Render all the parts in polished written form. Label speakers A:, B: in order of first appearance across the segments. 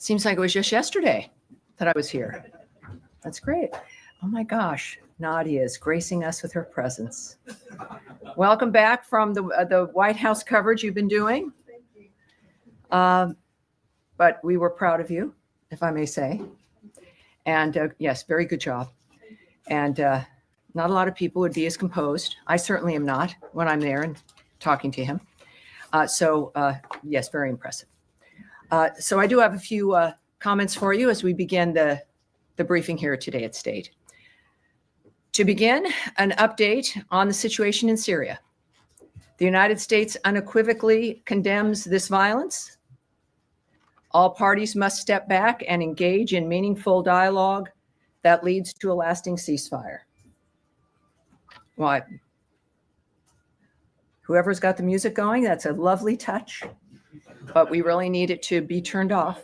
A: Seems like it was just yesterday that I was here. That's great. Oh my gosh, Nadia is gracing us with her presence. Welcome back from the White House coverage you've been doing.
B: Thank you.
A: But we were proud of you, if I may say. And yes, very good job. And not a lot of people would be as composed. I certainly am not when I'm there and talking to him. Yes, very impressive. So I do have a few comments for you as we begin the briefing here today at State. To begin, an update on the situation in Syria. The United States unequivocally condemns this violence. All parties must step back and engage in meaningful dialogue that leads to a lasting ceasefire. Well, whoever's got the music going, that's a lovely touch, but we really need it to be turned off.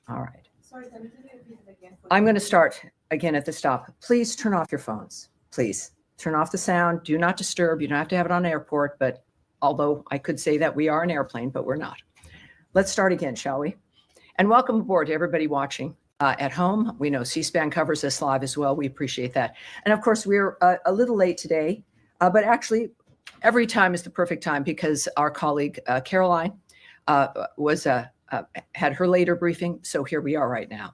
A: All right.
B: Sorry, can you repeat it again?
A: I'm going to start again at the stop. Please turn off your phones. Please turn off the sound. Do not disturb. You don't have to have it on airport, but although I could say that we are an airplane, but we're not. Let's start again, shall we? And welcome aboard to everybody watching at home. We know C-SPAN covers this live as well. We appreciate that. And of course, we're a little late today, but actually every time is the perfect time because our colleague Caroline had her later briefing. So here we are right now.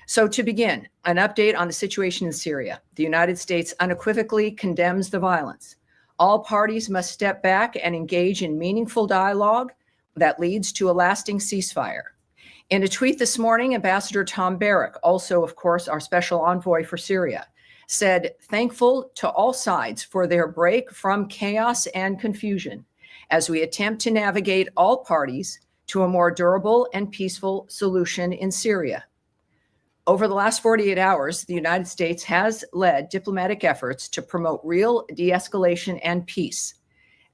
A: So to begin, an update on the situation in Syria. The United States unequivocally condemns the violence. All parties must step back and engage in meaningful dialogue that leads to a lasting ceasefire. In a tweet this morning, Ambassador Tom Barrack, also, of course, our special envoy for Syria, said, "Thankful to all sides for their break from chaos and confusion as we attempt to navigate all parties to a more durable and peaceful solution in Syria." Over the last 48 hours, the United States has led diplomatic efforts to promote real de-escalation and peace.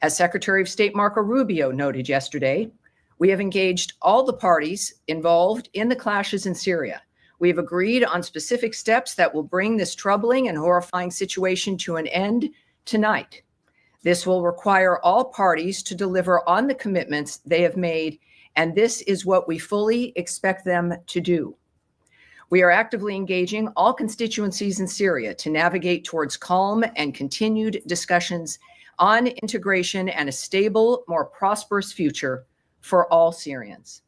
A: As Secretary of State Marco Rubio noted yesterday, we have engaged all the parties involved in the clashes in Syria. We have agreed on specific steps that will bring this troubling and horrifying situation to an end tonight. This will require all parties to deliver on the commitments they have made, and this is what we fully expect them to do. We are actively engaging all constituencies in Syria to navigate towards calm and continued discussions on integration and a stable, more prosperous future for all Syrians.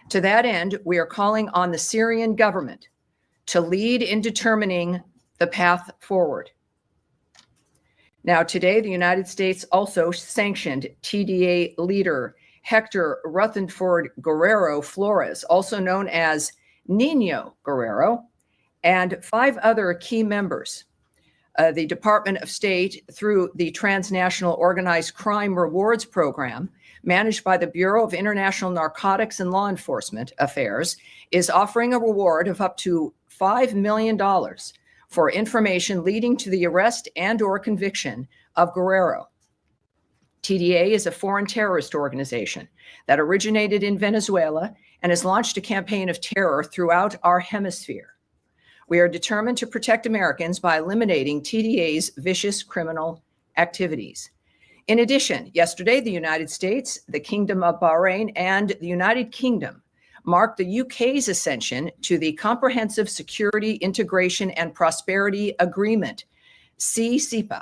A: To that end, we are calling on the Syrian government to lead in determining the path forward. Now, today, the United States also sanctioned TDA leader Hector Rutherford Guerrero Flores, also known as Nino Guerrero, and 5 other key members. The Department of State, through the Transnational Organized Crime Rewards Program, managed by the Bureau of International Narcotics and Law Enforcement Affairs, is offering a reward of up to $5 million for information leading to the arrest and/or conviction of Guerrero. TDA is a foreign terrorist organization that originated in Venezuela and has launched a campaign of terror throughout our hemisphere. We are determined to protect Americans by eliminating TDA's vicious criminal activities. In addition, yesterday, the United States, the Kingdom of Bahrain, and the United Kingdom marked the UK's ascension to the Comprehensive Security, Integration, and Prosperity Agreement, CCPA.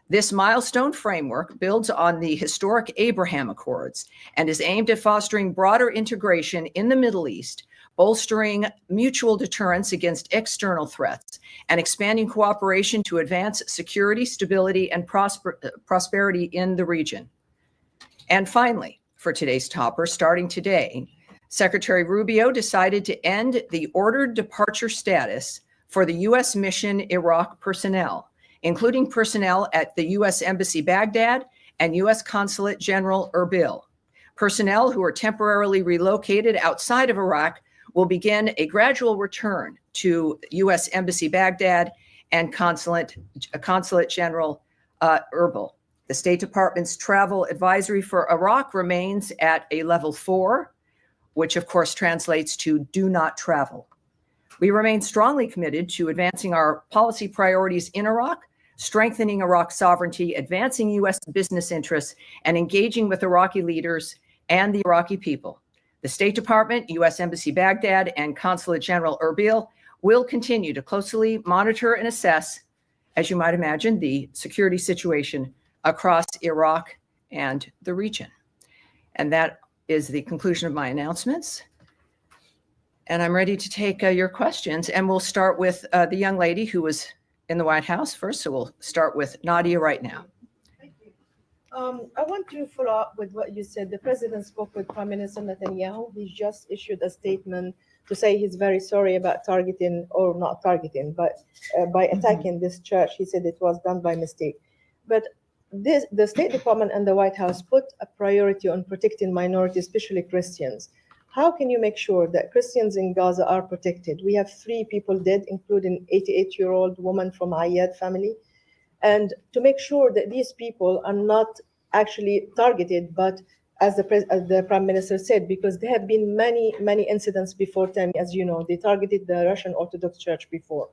A: This milestone framework builds on the historic Abraham Accords and is aimed at fostering broader integration in the Middle East, bolstering mutual deterrence against external threats, and expanding cooperation to advance security, stability, and prosperity in the region. And finally, for today's topper, starting today, Secretary Rubio decided to end the ordered departure status for the U.S. Mission Iraq personnel, including personnel at the U.S. Embassy Baghdad and U.S. Consulate General Erbil. Personnel who are temporarily relocated outside of Iraq will begin a gradual return to U.S. Embassy Baghdad and Consulate General Erbil. The State Department's travel advisory for Iraq remains at a level 4, which of course translates to do not travel. We remain strongly committed to advancing our policy priorities in Iraq, strengthening Iraq's sovereignty, advancing U.S. business interests, and engaging with Iraqi leaders and the Iraqi people. The State Department, U.S. Embassy Baghdad, and Consulate General Erbil will continue to closely monitor and assess, as you might imagine, the security situation across Iraq and the region. And that is the conclusion of my announcements. And I'm ready to take your questions. And we'll start with the young lady who was in the White House first. So we'll start with Nadia right now.
B: Thank you. I want to follow up with what you said. The president spoke with Prime Minister Netanyahu. He just issued a statement to say he's very sorry about targeting, or not targeting, but by attacking this church. He said it was done by mistake. But the State Department and the White House put a priority on protecting minorities, especially Christians. How can you make sure that Christians in Gaza are protected? We have 3 people dead, including 88-year-old woman from Ayad family. And to make sure that these people are not actually targeted, but as the Prime Minister said, because there have been many incidents before, Tammy, as you know, they targeted the Russian Orthodox Church before.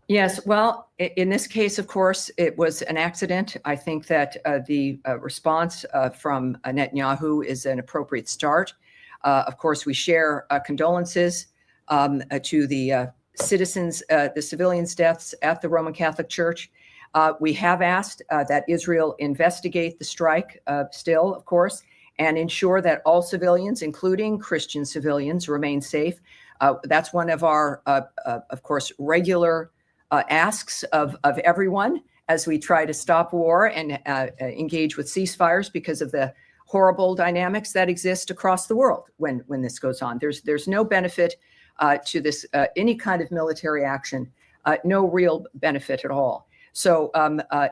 A: Yes, well, in this case, of course, it was an accident. I think that the response from Netanyahu is an appropriate start. Of course, we share condolences to the citizens, the civilians' deaths at the Roman Catholic Church. We have asked that Israel investigate the strike still, of course, and ensure that all civilians, including Christian civilians, remain safe. That's one of our, of course, regular asks of everyone as we try to stop war and engage with ceasefires because of the horrible dynamics that exist across the world when this goes on. There's no benefit to this, any kind of military action, no real benefit at all. So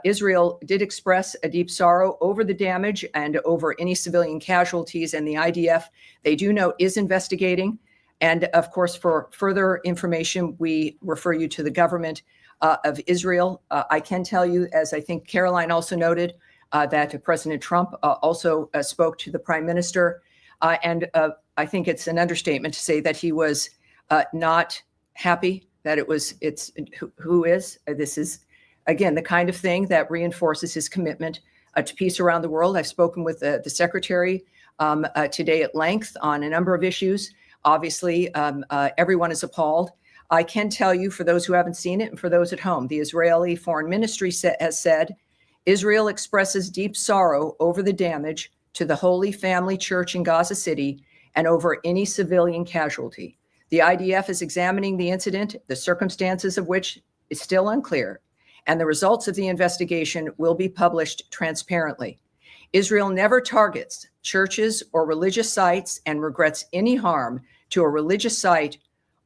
A: Israel did express a deep sorrow over the damage and over any civilian casualties, and the IDF, they do know, is investigating. And of course, for further information, we refer you to the government of Israel. I can tell you, as I think Caroline also noted, that President Trump also spoke to the Prime Minister. And I think it's an understatement to say that he was not happy, that it's who is. This is, again, the kind of thing that reinforces his commitment to peace around the world. I've spoken with the Secretary today at length on a number of issues. Obviously, everyone is appalled. I can tell you, for those who haven't seen it and for those at home, the Israeli Foreign Ministry has said, Israel expresses deep sorrow over the damage to the Holy Family Church in Gaza City and over any civilian casualty. The IDF is examining the incident, the circumstances of which is still unclear, and the results of the investigation will be published transparently. Israel never targets churches or religious sites and regrets any harm to a religious site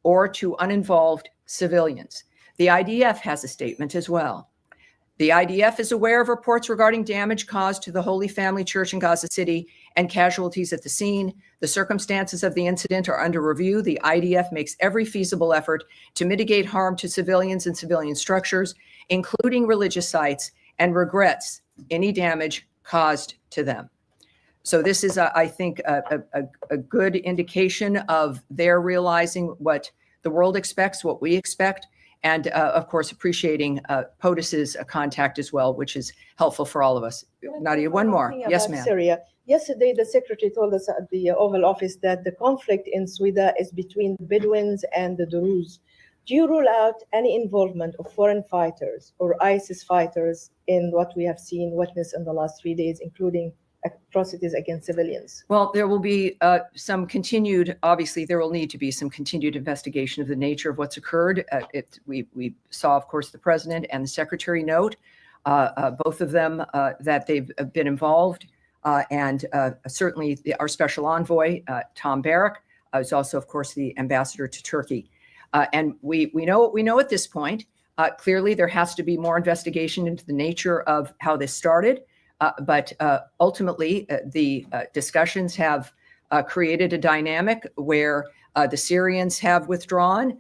A: or to uninvolved civilians. The IDF has a statement as well. The IDF is aware of reports regarding damage caused to the Holy Family Church in Gaza City and casualties at the scene. The circumstances of the incident are under review. The IDF makes every feasible effort to mitigate harm to civilians and civilian structures, including religious sites, and regrets any damage caused to them. So this is, I think, a good indication of their realizing what the world expects, what we expect, and of course, appreciating POTUS's contact as well, which is helpful for all of us. Nadia, one more. Yes, ma'am.
B: Syria. Yesterday, the secretary told us at the Oval Office that the conflict in Sweden is between the Bedouins and the Druze. Do you rule out any involvement of foreign fighters or ISIS fighters in what we have seen, witnessed in the last 3 days, including atrocities against civilians?
A: Well, there will be some continued, obviously, there will need to be some continued investigation of the nature of what's occurred. We saw, of course, the president and the secretary note, both of them, that they've been involved. And certainly our special envoy, Tom Barrack, is also, of course, the ambassador to Turkey. And we know what we know at this point. Clearly, there has to be more investigation into the nature of how this started. But ultimately, the discussions have created a dynamic where the Syrians have withdrawn.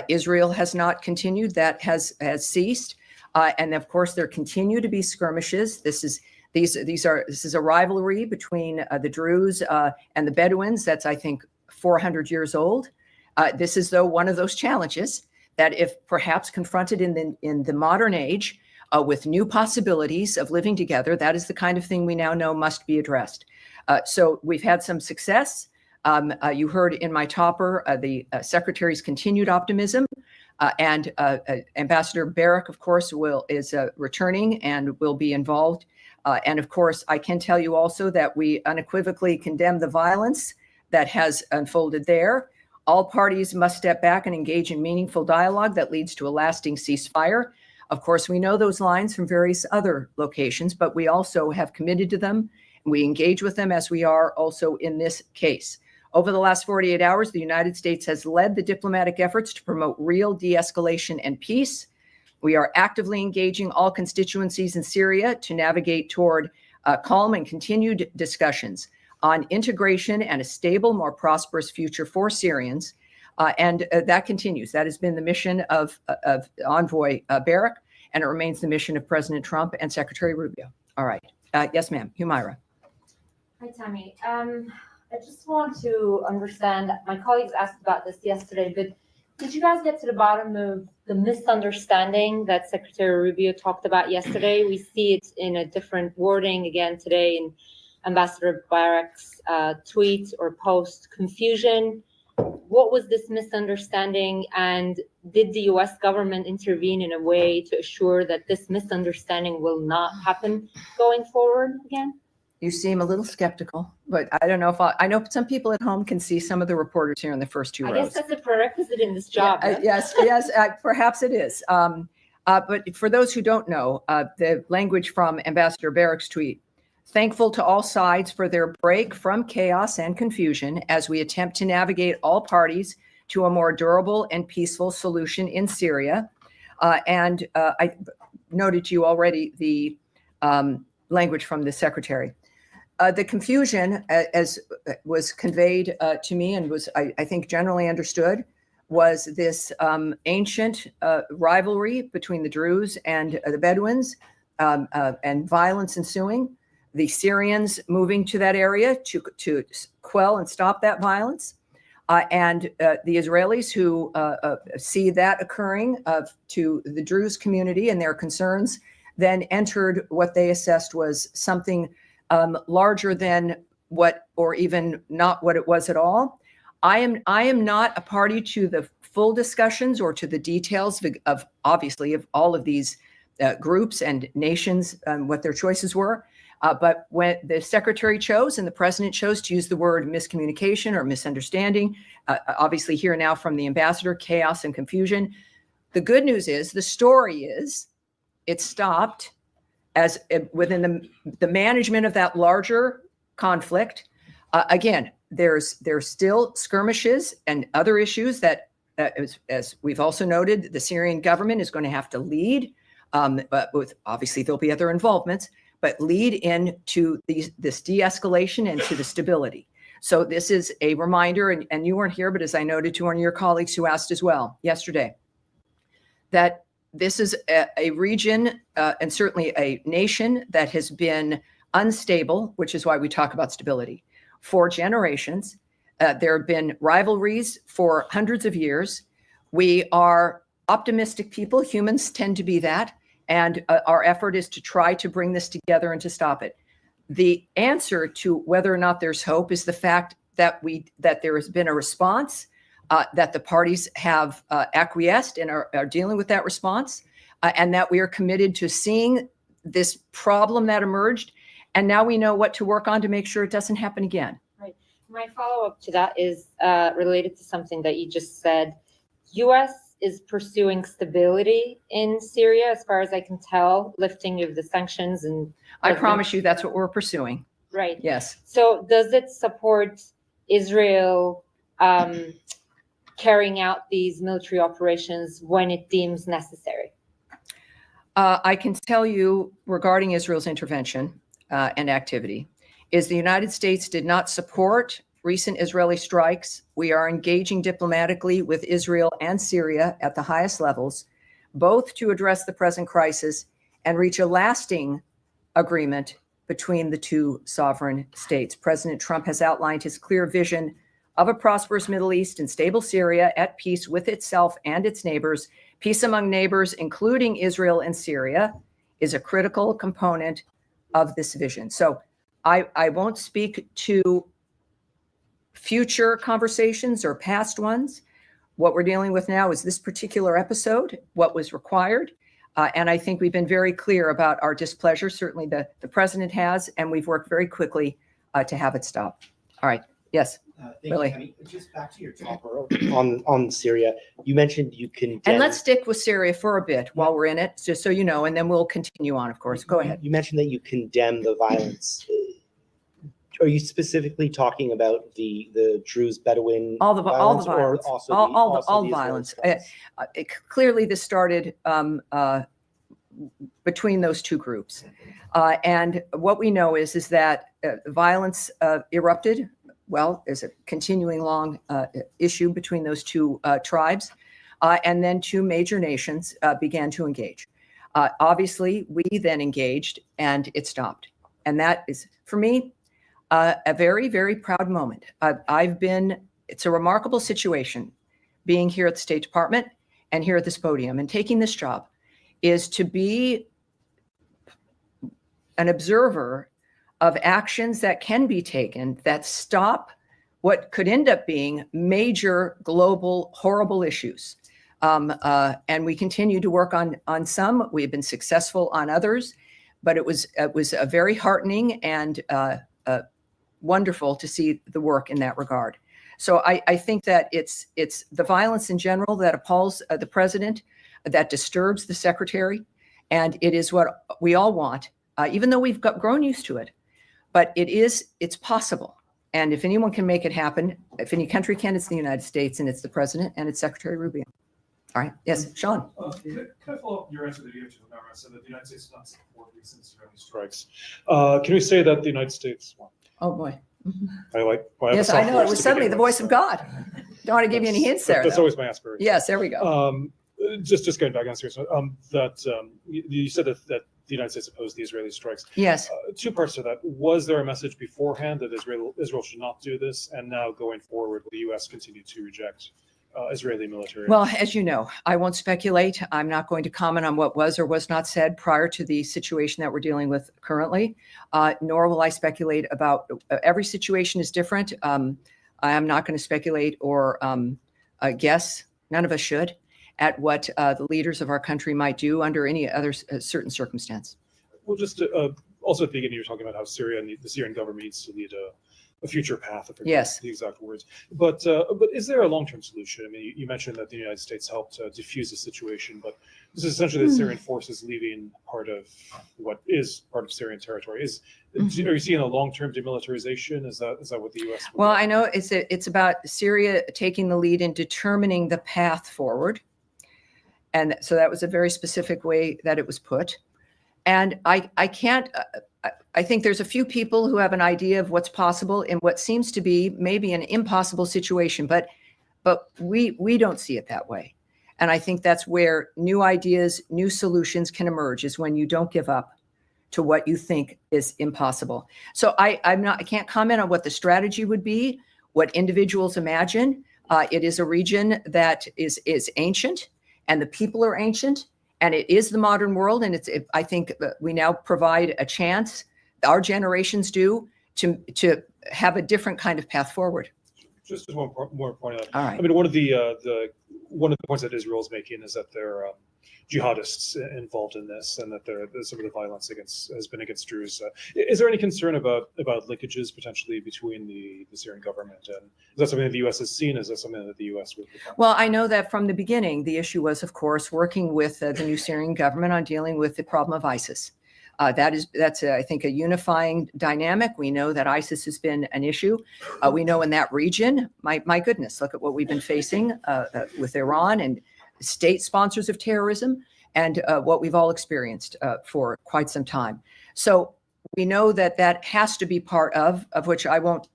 A: Israel has not continued. That has ceased. And of course, there continue to be skirmishes. This is a rivalry between the Druze and the Bedouins. That's, I think, 400 years old. This is, though, one of those challenges that, if perhaps confronted in the modern age, with new possibilities of living together, that is the kind of thing we now know must be addressed. So we've had some success You heard in my topper the Secretary's continued optimism, and Ambassador Barak, of course, is returning and will be involved. And of course, I can tell you also that we unequivocally condemn the violence that has unfolded there. All parties must step back and engage in meaningful dialogue that leads to a lasting ceasefire. Of course, we know those lines from various other locations, but we also have committed to them. And we engage with them as we are also in this case. Over the last 48 hours, the United States has led the diplomatic efforts to promote real de-escalation and peace. We are actively engaging all constituencies in Syria to navigate toward calm and continued discussions on integration and a stable, more prosperous future for Syrians. And that continues. That has been the mission of Envoy Barak, and it remains the mission of President Trump and Secretary Rubio. All right. Yes, ma'am. Humaira.
C: Hi, Tammy. I just want to understand, my colleagues asked about this yesterday, but did you guys get to the bottom of the misunderstanding that Secretary Rubio talked about yesterday? We see it in a different wording again today in Ambassador Barak's tweet or post. Confusion. What was this misunderstanding, and did the U.S. government intervene in a way to assure that this misunderstanding will not happen going forward again?
A: You seem a little skeptical, but I don't know if I know some people at home can see some of the reporters here in the first two rows.
C: I guess that's a prerequisite in this job.
A: Yeah, yes, perhaps it is. But for those who don't know, the language from Ambassador Barak's tweet: thankful to all sides for their break from chaos and confusion as we attempt to navigate all parties to a more durable and peaceful solution in Syria. And I noted to you already the language from the Secretary. The confusion, as was conveyed to me and was, I think, generally understood, was this ancient rivalry between the Druze and the Bedouins, and violence ensuing. The Syrians moving to that area to quell and stop that violence, and the Israelis who see that occurring to the Druze community and their concerns, then entered what they assessed was something larger than what, or even not what it was at all. I am not a party to the full discussions or to the details of obviously of all of these groups and nations and what their choices were. But when the Secretary chose and the President chose to use the word miscommunication or misunderstanding, obviously here now from the Ambassador, chaos and confusion. The good news is, the story is, it stopped as within the management of that larger conflict. Again, there's still skirmishes and other issues that, as we've also noted, the Syrian government is going to have to lead. But obviously there'll be other involvements, but lead into this de-escalation and to the stability. So this is a reminder, and you weren't here, but as I noted to one of your colleagues who asked as well yesterday, that this is a region and certainly a nation that has been unstable, which is why we talk about stability, for generations. There have been rivalries for hundreds of years. We are optimistic people. Humans tend to be that. And our effort is to try to bring this together and to stop it. The answer to whether or not there's hope is the fact that there has been a response, that the parties have acquiesced and are dealing with that response, and that we are committed to seeing this problem that emerged. And now we know what to work on to make sure it doesn't happen again.
C: Right. My follow-up to that is related to something that you just said. U.S. is pursuing stability in Syria, as far as I can tell, lifting of the sanctions. And
A: I promise you that's what we're pursuing.
C: Right.
A: Yes.
C: So does it support Israel carrying out these military operations when it deems necessary?
A: I can tell you regarding Israel's intervention and activity is the United States did not support recent Israeli strikes. We are engaging diplomatically with Israel and Syria at the highest levels, both to address the present crisis and reach a lasting agreement between the two sovereign states. President Trump has outlined his clear vision of a prosperous Middle East and stable Syria at peace with itself and its neighbors. Peace among neighbors, including Israel and Syria, is a critical component of this vision. So I won't speak to future conversations or past ones. What we're dealing with now is this particular episode, what was required. And I think we've been very clear about our displeasure. Certainly the president has, and we've worked very quickly to have it stop. All right. Yes.
D: Thank
A: Really?
D: you, Tammy. Just back to your topper on Syria. You mentioned you condemned.
A: And let's stick with Syria for a bit while we're in it, just so you know, and then we'll continue on, of course. Go ahead.
D: You mentioned that you condemn the violence. Are you specifically talking about the Druze Bedouin
A: All the violence,
D: or also
A: all
D: the
A: violence.
D: Israeli strikes?
A: Clearly, this started between those two groups, and what we know is that violence erupted. Well, there's a continuing long issue between those two tribes, and then two major nations began to engage. Obviously, we then engaged, and it stopped. And that is, for me, a very, very proud moment. It's a remarkable situation being here at the State Department and here at this podium and taking this job is to be an observer of actions that can be taken that stop what could end up being major global horrible issues. And we continue to work on some. We've been successful on others, but it was a very heartening and wonderful to see the work in that regard. So I think that it's the violence in general that appalls the president, that disturbs the secretary, and it is what we all want, even though we've grown used to it. But it's possible. And if anyone can make it happen, if any country can, it's the United States, and it's the president and it's Secretary Rubio. All right. Yes, Sean.
E: Can I follow up your answer that you gave to America? So that the United States does not support recent Israeli strikes. Can we say that the United States?
A: Oh boy.
E: I like.
A: Yes, I know. It was suddenly the voice of God. Don't want to give you any hints there.
E: That's
A: though.
E: always my aspiration.
A: Yes, there we go.
E: Just going back on serious. You said that the United States opposed the Israeli strikes.
A: Yes.
E: Two parts to that. Was there a message beforehand that Israel should not do this, and now going forward, will the U.S. continue to reject Israeli military?
A: Well, as you know, I won't speculate. I'm not going to comment on what was or was not said prior to the situation that we're dealing with currently, nor will I speculate about every situation is different. I am not going to speculate or guess. None of us should at what the leaders of our country might do under any other certain circumstance.
E: Well, just also at the beginning, you were talking about how Syria and the Syrian government needs to lead a future path. I forget
A: Yes.
E: the exact words. But is there a long-term solution? I mean, you mentioned that the United States helped diffuse the situation, but this is essentially the Syrian forces leaving part of what is part of Syrian territory. Are you seeing a long-term demilitarization? Is that what the U.S.
A: Well, I know it's about Syria taking the lead in determining the path forward. And so that was a very specific way that it was put. And I can't, I think there's a few people who have an idea of what's possible in what seems to be maybe an impossible situation, but we don't see it that way. And I think that's where new ideas, new solutions can emerge, is when you don't give up to what you think is impossible. So I can't comment on what the strategy would be, what individuals imagine. It is a region that is ancient, and the people are ancient, and it is the modern world. And I think that we now provide a chance, our generations do, to have a different kind of path forward.
E: Just one more point on that.
A: All right.
E: I mean, one of the points that Israel is making is that there are jihadists involved in this, and that some of the violence has been against Druze. Is there any concern about linkages potentially between the Syrian government, and is that something that the U.S. has seen? Is that something that the U.S. would become?
A: Well, I know that from the beginning, the issue was, of course, working with the new Syrian government on dealing with the problem of ISIS. That's I think a unifying dynamic. We know that ISIS has been an issue. We know in that region, my goodness, look at what we've been facing with Iran and state sponsors of terrorism, and what we've all experienced for quite some time. So we know that has to be part of which I won't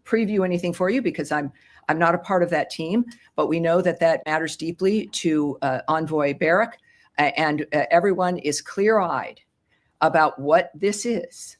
A: preview anything for you because I'm not a part of that team, but we know that matters deeply to Envoy Barak. And everyone is clear-eyed about what this is.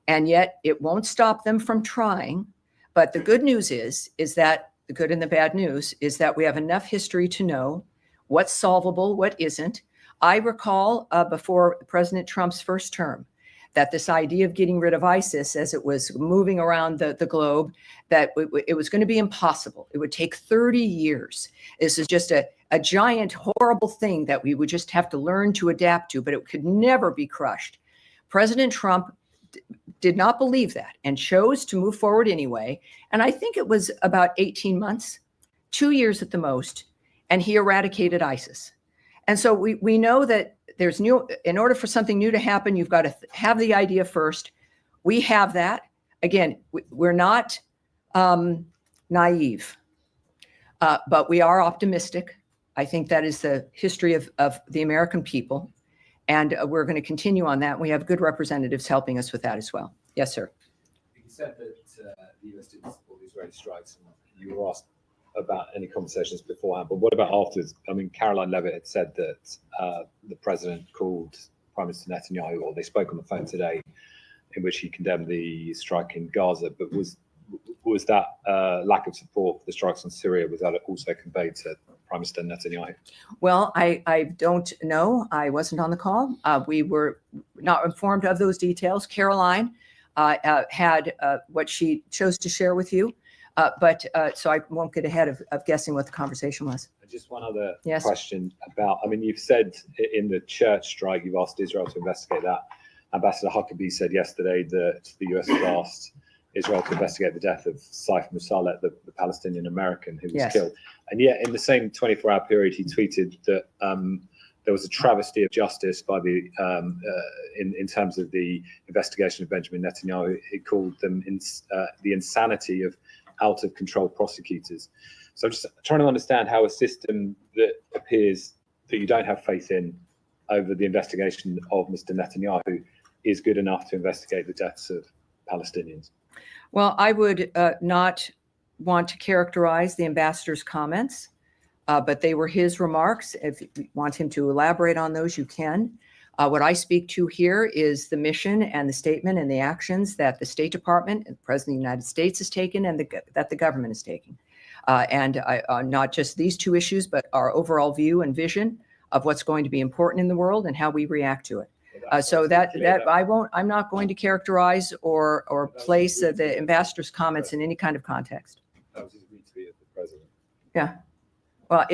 A: And yet it won't stop them from trying. But the good news is that the good and the bad news is that we have enough history to know what's solvable, what isn't. I recall before President Trump's first term that this idea of getting rid of ISIS as it was moving around the globe, that it was going to be impossible. It would take 30 years. This is just a giant, horrible thing that we would just have to learn to adapt to, but it could never be crushed. President Trump did not believe that and chose to move forward anyway. And I think it was about 18 months, 2 years at the most, and he eradicated ISIS. And so we know that there's in order for something new to happen, you've got to have the idea first. We have that. Again, we're not naive, but we are optimistic. I think that is the history of the American people. And we're going to continue on that. We have good representatives helping us with that as well. Yes, sir.
F: You said that the US didn't support the Israeli strikes, and you were asked about any conversations beforehand, but what about afterwards? I mean, Caroline Levitt had said that the president called Prime Minister Netanyahu, or they spoke on the phone today, in which he condemned the strike in Gaza. But was that lack of support for the strikes on Syria, was that also conveyed to Prime Minister Netanyahu?
A: Well, I don't know. I wasn't on the call. We were not informed of those details. Caroline had what she chose to share with you. But so I won't get ahead of guessing what the conversation was.
F: Just one other
A: Yes.
F: question about, I mean, you've said in the church strike, you've asked Israel to investigate that. Ambassador Huckabee said yesterday that the US has asked Israel to investigate the death of Saif Musaleh, the Palestinian American who was
A: Yes.
F: killed. And yet in the same 24-hour period, he tweeted that there was a travesty of justice by the in terms of the investigation of Benjamin Netanyahu. He called them the insanity of out-of-control prosecutors. So I'm just trying to understand how a system that appears that you don't have faith in over the investigation of Mr. Netanyahu is good enough to investigate the deaths of Palestinians.
A: Well, I would not want to characterize the ambassador's comments, but they were his remarks. If you want him to elaborate on those, you can. What I speak to here is the mission and the statement and the actions that the State Department and the President of the United States has taken and that the government is taking. And not just these two issues, but our overall view and vision of what's going to be important in the world and how we react to it. So I'm not going to characterize or place the ambassador's comments in any kind of context.
F: That was his retweet of the president.
A: Yeah. Well,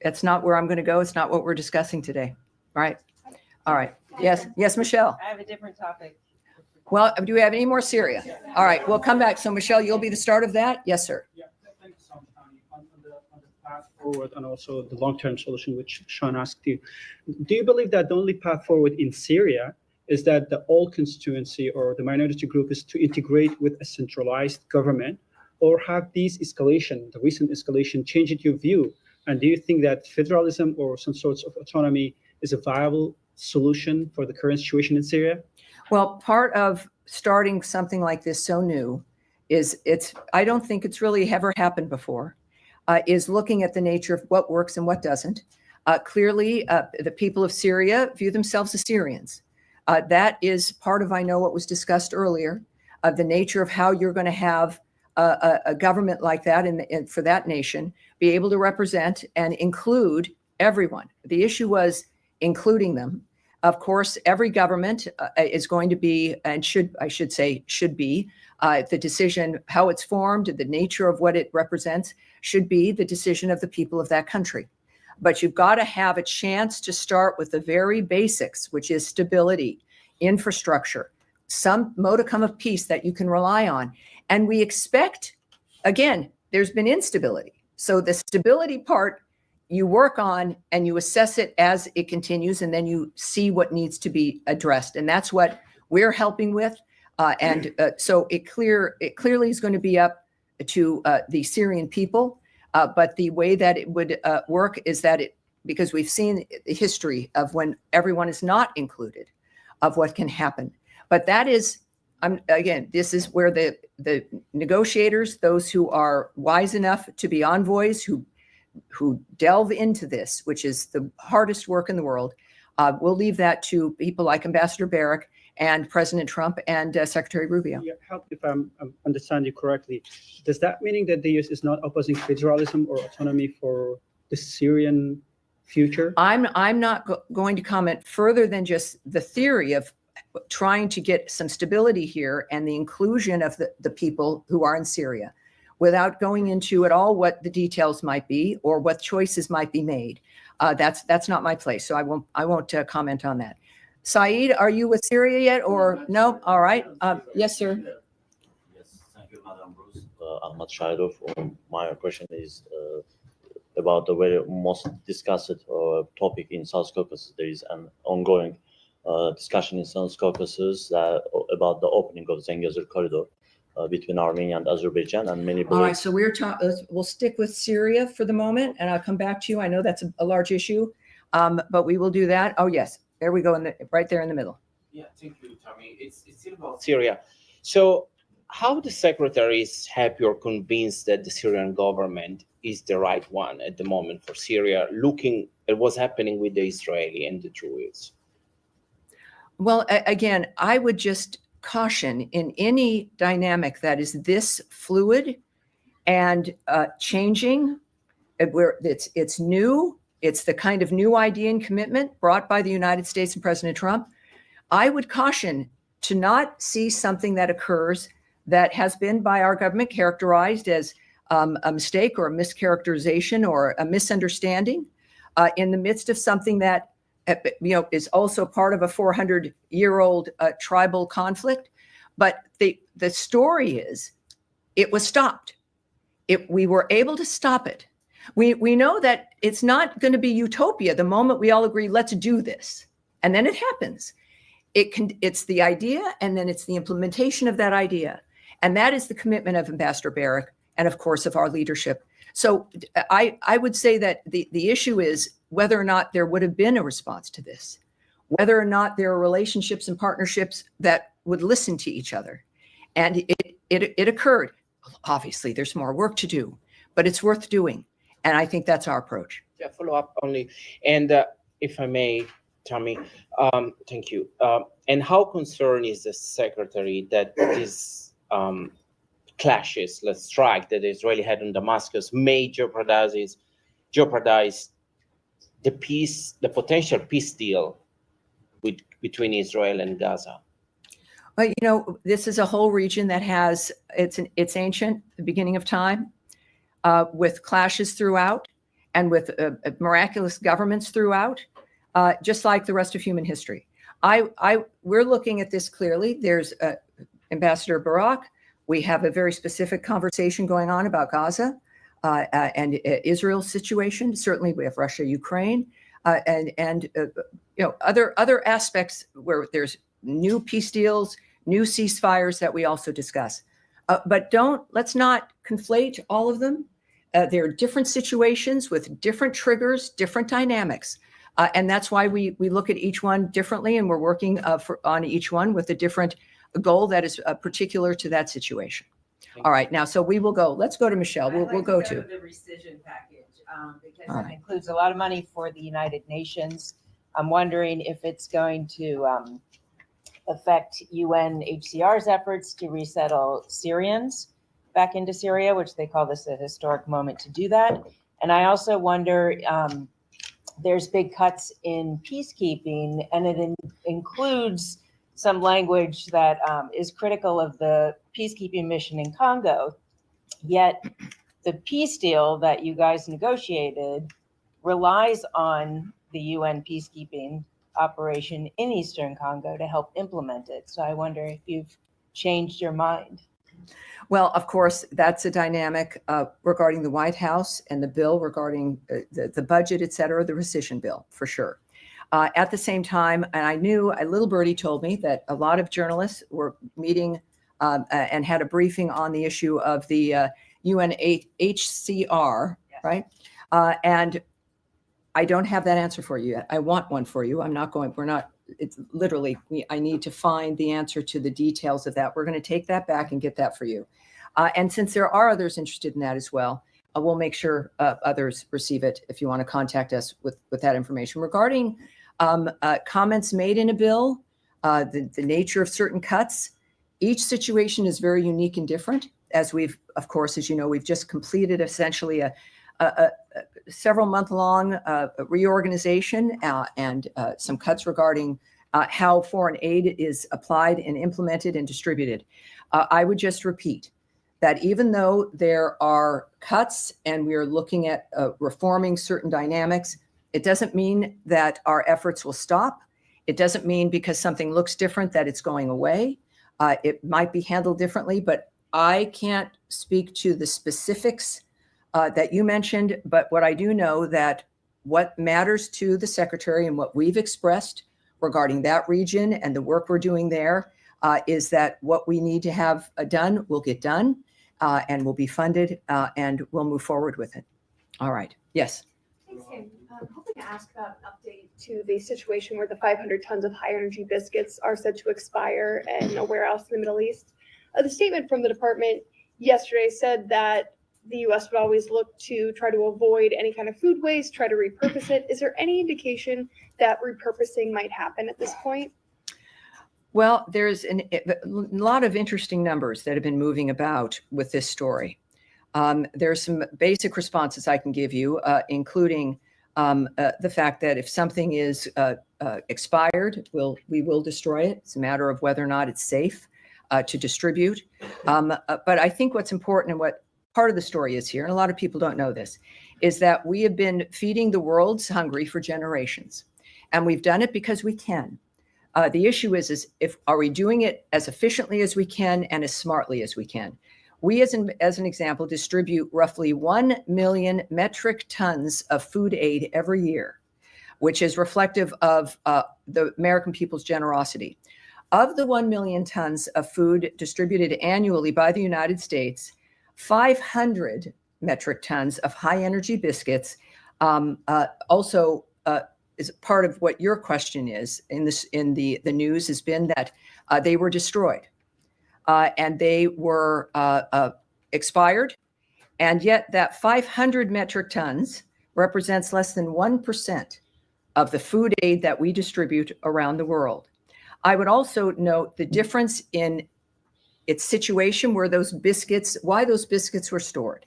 A: it's not where I'm going to go. It's not what we're discussing today. Right. All right. Yes. Yes, Michelle.
G: I have a different topic.
A: Well, do we have any more Syria? All right. We'll come back. So, Michelle, you'll be the start of that. Yes, sir.
H: Yeah, thank you so much, Tony. On the path forward and also the long-term solution, which Sean asked you. Do you believe that the only path forward in Syria is that the all constituency or the minority group is to integrate with a centralized government, or have these escalation, the recent escalation, changed your view? And do you think that federalism or some sorts of autonomy is a viable solution for the current situation in Syria?
A: Well, part of starting something like this so new is I don't think it's really ever happened before, is looking at the nature of what works and what doesn't. Clearly, the people of Syria view themselves as Syrians. That is part of, I know, what was discussed earlier, the nature of how you're going to have a government like that and for that nation be able to represent and include everyone. The issue was including them. Of course, every government is going to be, and should be, the decision, how it's formed, the nature of what it represents, should be the decision of the people of that country. But you've got to have a chance to start with the very basics, which is stability, infrastructure, some modicum of peace that you can rely on. And we expect, again, there's been instability. So the stability part, you work on and you assess it as it continues, and then you see what needs to be addressed. And that's what we're helping with. So it clearly is going to be up to the Syrian people. But the way that it would work is that because we've seen the history of when everyone is not included, of what can happen. But that is, again, this is where the negotiators, those who are wise enough to be envoys, who delve into this, which is the hardest work in the world, we'll leave that to people like Ambassador Barrack and President Trump and Secretary Rubio.
H: Yeah, help if I understand you correctly. Does that mean that the US is not opposing federalism or autonomy for the Syrian future?
A: I'm not going to comment further than just the theory of trying to get some stability here and the inclusion of the people who are in Syria, without going into at all what the details might be or what choices might be made. That's not my place, so I won't comment on that. Saeed, are you with Syria yet, or no? All right. Yes, sir.
G: Yes, thank you, Madam Bruce. Ahmad Shahidov. My question is about the very most discussed topic in South Caucasus. There is an ongoing discussion in South Caucasus about the opening of Zengezur corridor between Armenia and Azerbaijan, and many
A: All right,
G: believe.
A: so we'll stick with Syria for the moment, and I'll come back to you. I know that's a large issue, but we will do that. Oh, yes, there we go, right there in the middle.
I: Yeah, thank you, Tommy. It's still about Syria. So how the secretary is happy or convinced that the Syrian government is the right one at the moment for Syria, looking at what's happening with the Israeli and the Druids?
A: Well, again, I would just caution in any dynamic that is this fluid and changing, where it's new, it's the kind of new idea and commitment brought by the United States and President Trump. I would caution to not see something that occurs that has been by our government characterized as a mistake or a mischaracterization or a misunderstanding in the midst of something that is also part of a 400-year-old tribal conflict. But the story is, it was stopped. We were able to stop it. We know that it's not going to be utopia the moment we all agree, let's do this, and then it happens. It's the idea, and then it's the implementation of that idea, and that is the commitment of Ambassador Barrack, and of course of our leadership. So I would say that the issue is whether or not there would have been a response to this, whether or not there are relationships and partnerships that would listen to each other. And it occurred. Obviously, there's more work to do, but it's worth doing. And I think that's our approach.
I: Yeah, follow up only. And if I may, Tommy, thank you. And how concerned is the secretary that these clashes, let's strike, that the Israeli had in Damascus may jeopardize the potential peace deal between Israel and Gaza?
A: Well, this is a whole region that has, it's ancient, the beginning of time, with clashes throughout and with miraculous governments throughout, just like the rest of human history. We're looking at this clearly. There's Ambassador Barrack. We have a very specific conversation going on about Gaza and Israel's situation. Certainly, we have Russia, Ukraine, and other aspects where there's new peace deals, new ceasefires that we also discuss. But let's not conflate all of them. There are different situations with different triggers, different dynamics. And that's why we look at each one differently, and we're working on each one with a different goal that is particular to that situation. All right, now, so we will go. Let's go to Michelle. We'll go to
J: the rescission package because
A: All
J: it
A: right.
J: includes a lot of money for the United Nations. I'm wondering if it's going to affect UNHCR's efforts to resettle Syrians back into Syria, which they call this a historic moment to do that. And I also wonder, there's big cuts in peacekeeping, and it includes some language that is critical of the peacekeeping mission in Congo. Yet the peace deal that you guys negotiated relies on the UN peacekeeping operation in Eastern Congo to help implement it. So I wonder if you've changed your mind.
A: Well, of course, that's a dynamic regarding the White House and the bill regarding the budget, et cetera, the rescission bill, for sure. At the same time, and I knew, a little birdie told me that a lot of journalists were meeting and had a briefing on the issue of the UNHCR, right? And I don't have that answer for you yet. I want one for you. It's literally, I need to find the answer to the details of that. We're going to take that back and get that for you. And since there are others interested in that as well, we'll make sure others receive it if you want to contact us with that information. Regarding comments made in a bill, the nature of certain cuts, each situation is very unique and different. As we've, of course, as you know, we've just completed essentially several month-long reorganization and some cuts regarding how foreign aid is applied and implemented and distributed. I would just repeat that even though there are cuts and we are looking at reforming certain dynamics, it doesn't mean that our efforts will stop. It doesn't mean because something looks different that it's going away. It might be handled differently, but I can't speak to the specifics that you mentioned. But what I do know that what matters to the Secretary and what we've expressed regarding that region and the work we're doing there is that what we need to have done will get done and will be funded and we'll move forward with it. All right. Yes.
K: Thanks, Sam. I'm hoping to ask about an update to the situation where the 500 tons of high energy biscuits are said to expire in a warehouse in the Middle East. The statement from the department yesterday said that the U.S. would always look to try to avoid any kind of food waste, try to repurpose it. Is there any indication that repurposing might happen at this point?
A: Well, there's a lot of interesting numbers that have been moving about with this story. There's some basic responses I can give you, including the fact that if something is expired, we will destroy it. It's a matter of whether or not it's safe to distribute. But I think what's important and what part of the story is here, and a lot of people don't know this, is that we have been feeding the world's hungry for generations. And we've done it because we can. The issue is are we doing it as efficiently as we can and as smartly as we can? We, as an example, distribute roughly 1 million metric tons of food aid every year, which is reflective of the American people's generosity. Of the 1 million tons of food distributed annually by the United States, 500 metric tons of high energy biscuits also is part of what your question is in the news has been that they were destroyed and they were expired. And yet that 500 metric tons represents less than 1% of the food aid that we distribute around the world. I would also note the difference in its situation where why those biscuits were stored.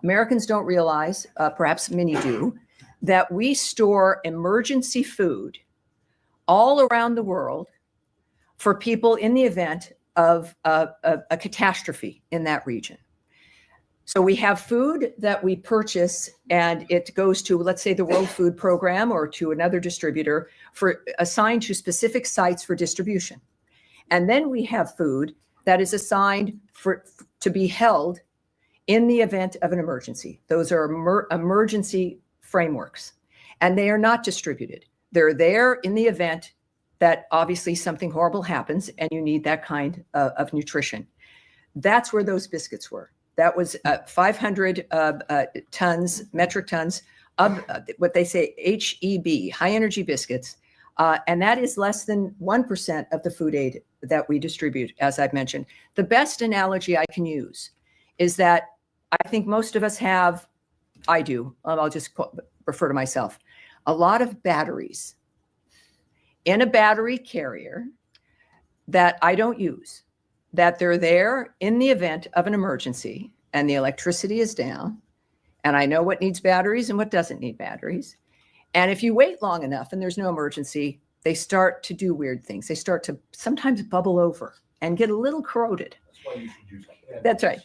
A: Americans don't realize, perhaps many do, that we store emergency food all around the world for people in the event of a catastrophe in that region. So we have food that we purchase and it goes to, let's say, the World Food Program or to another distributor assigned to specific sites for distribution. And then we have food that is assigned to be held in the event of an emergency. Those are emergency frameworks, and they are not distributed. They're there in the event that obviously something horrible happens and you need that kind of nutrition. That's where those biscuits were. That was 500 metric tons of what they say HEB, high energy biscuits. And that is less than 1% of the food aid that we distribute, as I've mentioned. The best analogy I can use is that I think most of us have, I do, I'll just refer to myself, a lot of batteries in a battery carrier that I don't use, that they're there in the event of an emergency and the electricity is down, and I know what needs batteries and what doesn't need batteries. And if you wait long enough and there's no emergency, they start to do weird things. They start to sometimes bubble over and get a little corroded.
L: That's why you should use candles.
A: That's right.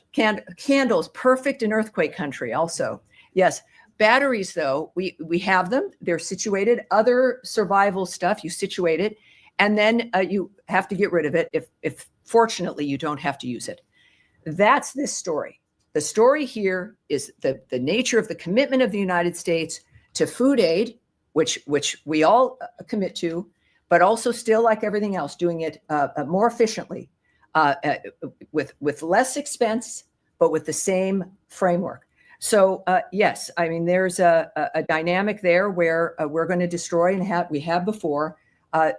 A: Candles, perfect in earthquake country also. Yes. Batteries, though, we have them. They're situated. Other survival stuff, you situate it, and then you have to get rid of it if fortunately you don't have to use it. That's this story. The story here is the nature of the commitment of the United States to food aid, which we all commit to, but also still, like everything else, doing it more efficiently, with less expense, but with the same framework. So yes, I mean, there's a dynamic there where we're going to destroy and we have before